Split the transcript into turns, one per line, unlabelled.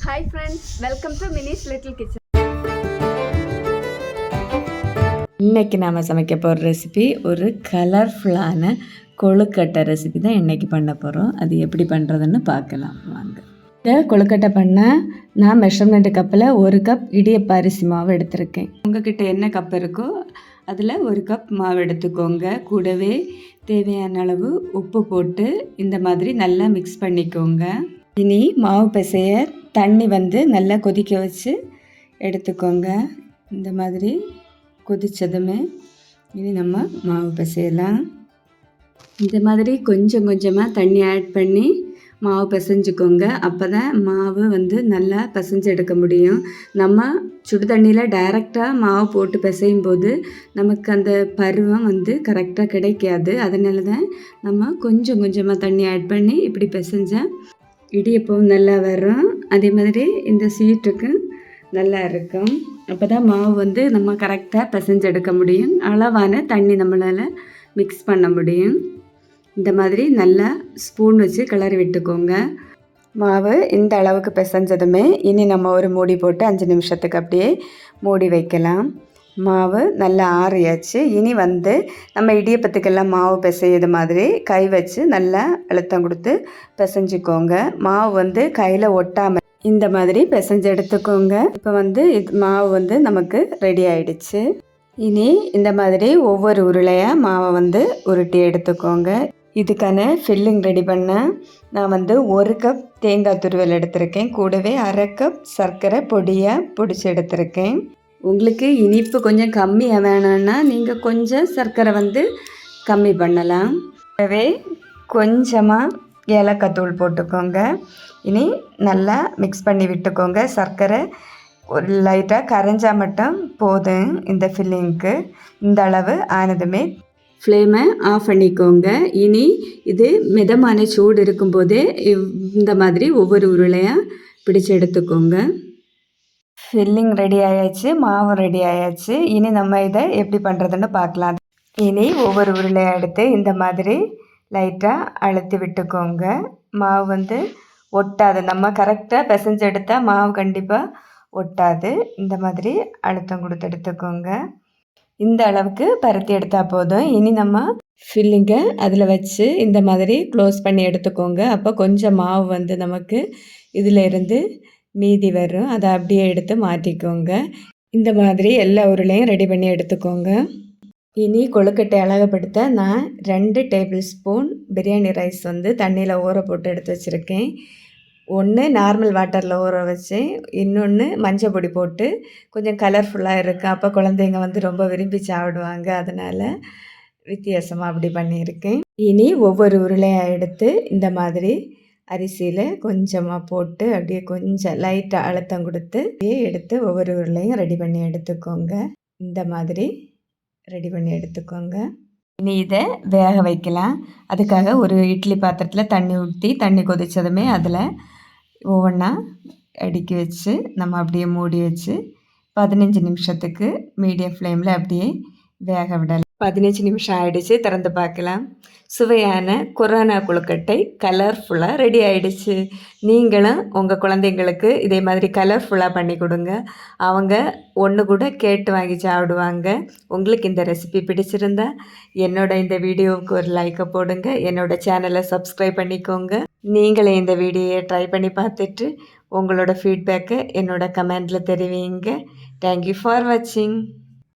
Hi friends, welcome to Minnie's Little Kitchen.
இன்றைக்கி நாம் சமைக்க போகிற ரெசிபி ஒரு கலர்ஃபுல்லான கொழுக்கட்டை ரெசிபி தான் இன்றைக்கி பண்ண போகிறோம். அது எப்படி பண்ணுறதுன்னு பார்க்கலாம் வாங்க. இந்த கொழுக்கட்டை பண்ண நான் மெஷர்மெண்ட் கப்பில் 1 கப் இடியப்ப அரிசி மாவு எடுத்திருக்கேன். உங்கள்கிட்ட என்ன கப் இருக்கோ அதில் 1 கப் மாவு எடுத்துக்கோங்க. கூடவே தேவையான அளவு உப்பு போட்டு இந்த மாதிரி நல்லா மிக்ஸ் பண்ணிக்கோங்க. இனி மாவு பிசைய தண்ணி நல்லா கொதிக்க வச்சு எடுத்துக்கோங்க. இந்த மாதிரி கொதித்ததுமே இனி நம்ம மாவு பிசையலாம். இந்த மாதிரி கொஞ்சம் கொஞ்சமாக தண்ணி ஆட் பண்ணி மாவு பிசைஞ்சுக்கோங்க. அப்போ தான் மாவு நல்லா பிசைஞ்சு எடுக்க முடியும். நம்ம சுடு தண்ணியில் டைரெக்டாக மாவு போட்டு பிசையும் போது நமக்கு அந்த பருவம் கரெக்டாக கிடைக்காது. அதனால தான் நம்ம கொஞ்சம் கொஞ்சமாக தண்ணி ஆட் பண்ணி இப்படி பிசைஞ்சால் இடியப்பம் நல்லா வரும். அதே மாதிரி இந்த ஸ்வீட்டுக்கு நல்லா இருக்கும். அப்போ தான் மாவு நம்ம கரெக்டாக பிசைஞ்சு எடுக்க முடியும். அளவான தண்ணி நம்மளால் மிக்ஸ் பண்ண முடியும். இந்த மாதிரி நல்லா ஸ்பூன் வச்சு கிளறி விட்டுக்கோங்க. மாவு இந்த அளவுக்கு பிசைஞ்சதுமே இனி நம்ம ஒரு மூடி போட்டு 5 நிமிஷத்துக்கு அப்படியே மூடி வைக்கலாம். மாவு நல்லா ஆறியாச்சு. இனி நம்ம இடியப்பத்துக்கெல்லாம் மாவு பிசையது மாதிரி கை வச்சு நல்லா அழுத்தம் கொடுத்து பிசைஞ்சிக்கோங்க. மாவு கையில் ஒட்டாமல் இந்த மாதிரி பிசைஞ்சு எடுத்துக்கோங்க. இப்போ மாவு நமக்கு ரெடி ஆயிடுச்சு. இனி இந்த மாதிரி ஒவ்வொரு உருளையாக மாவை உருட்டி எடுத்துக்கோங்க. இதுக்கான ஃபில்லிங் ரெடி பண்ண நான் 1 கப் தேங்காய் துருவல் எடுத்திருக்கேன். கூடவே 1/2 கப் சர்க்கரை பொடியாக பிடிச்சி எடுத்திருக்கேன். உங்களுக்கு இனிப்பு கொஞ்சம் கம்மியாக வேணும்னா நீங்கள் கொஞ்சம் சர்க்கரை கம்மி பண்ணலாம். கூடவே கொஞ்சமாக ஏலக்காய் தூள் போட்டுக்கோங்க. இனி நல்லா மிக்ஸ் பண்ணி விட்டுக்கோங்க. சர்க்கரை ஒரு லைட்டாக கரைஞ்சால் மட்டும் போதும். இந்த ஃபில்லிங்க்கு இந்த அளவு ஆனதுமே ஃப்ளேமை ஆஃப் பண்ணிக்கோங்க. இனி இது மிதமான சூடு இருக்கும்போதே இந்த மாதிரி ஒவ்வொரு உருளையாக பிடிச்சு எடுத்துக்கோங்க. ஃபில்லிங் ரெடி ஆயாச்சு, மாவு ரெடி ஆயாச்சு. இனி நம்ம இதை எப்படி பண்ணுறதுன்னு பார்க்கலாம். இனி ஒவ்வொரு உருளையாக எடுத்து இந்த மாதிரி லைட்டாக அழுத்தி விட்டுக்கோங்க. மாவு ஒட்டாது. நம்ம கரெக்டாக பிசைஞ்சு எடுத்தால் மாவு கண்டிப்பாக ஒட்டாது. இந்த மாதிரி அழுத்தம் கொடுத்து எடுத்துக்கோங்க. இந்த அளவுக்கு பருத்தி எடுத்தால் போதும். இனி நம்ம ஃபில்லிங்கை அதில் வச்சு இந்த மாதிரி க்ளோஸ் பண்ணி எடுத்துக்கோங்க. அப்போ கொஞ்சம் மாவு நமக்கு இதில் இருந்து மீதி வரும். அதை அப்படியே எடுத்து மாற்றிக்கோங்க. இந்த மாதிரி எல்லா உருளையும் ரெடி பண்ணி எடுத்துக்கோங்க. இனி கொழுக்கட்டை அழகுபடுத்த நான் 2 டேபிள் ஸ்பூன் பிரியாணி ரைஸ் தண்ணியில் ஊற போட்டு எடுத்து வச்சுருக்கேன். ஒன்று நார்மல் வாட்டரில் ஊற வச்சேன், இன்னொன்று மஞ்சள் பொடி போட்டு கொஞ்சம் கலர்ஃபுல்லாக இருக்குது. அப்போ குழந்தைங்க ரொம்ப விரும்பி சாப்பிடுவாங்க. அதனால் வித்தியாசமாக அப்படி பண்ணியிருக்கேன். இனி ஒவ்வொரு உருளையாக எடுத்து இந்த மாதிரி அரிசியில் கொஞ்சமாக போட்டு அப்படியே கொஞ்சம் லைட்டாக அழுத்தம் கொடுத்து அப்படியே எடுத்து ஒவ்வொரு உருளையும் ரெடி பண்ணி எடுத்துக்கோங்க. இந்த மாதிரி ரெடி பண்ணி எடுத்துக்கோங்க. இனி இதை வேக வைக்கலாம். அதுக்காக ஒரு இட்லி பாத்திரத்தில் தண்ணி ஊற்றி தண்ணி கொதித்ததுமே அதில் ஒவ்வொன்றா அடுக்கி வச்சு நம்ம அப்படியே மூடி வச்சு 15 நிமிஷத்துக்கு மீடியம் ஃப்ளேமில் அப்படியே வேக விடலாம். 15 நிமிஷம் ஆகிடுச்சு. திறந்து பார்க்கலாம். சுவையான கொரோனா கொழுக்கட்டை கலர்ஃபுல்லாக ரெடி ஆகிடுச்சு. நீங்களும் உங்கள் குழந்தைங்களுக்கு இதே மாதிரி கலர்ஃபுல்லாக பண்ணி கொடுங்க. அவங்க ஒன்று கூட கேட்டு வாங்கி சாப்பிடுவாங்க. உங்களுக்கு இந்த ரெசிபி பிடிச்சிருந்தா இந்த வீடியோவுக்கு ஒரு லைக்கை போடுங்க. என்னோடய சேனலை சப்ஸ்கிரைப் பண்ணிக்கோங்க. நீங்களே இந்த வீடியோவை ட்ரை பண்ணி பார்த்துட்டு உங்களோட ஃபீட்பேக்கை என்னோட கமெண்டில் தெரிவிங்க. தேங்க்யூ ஃபார் வாட்சிங்.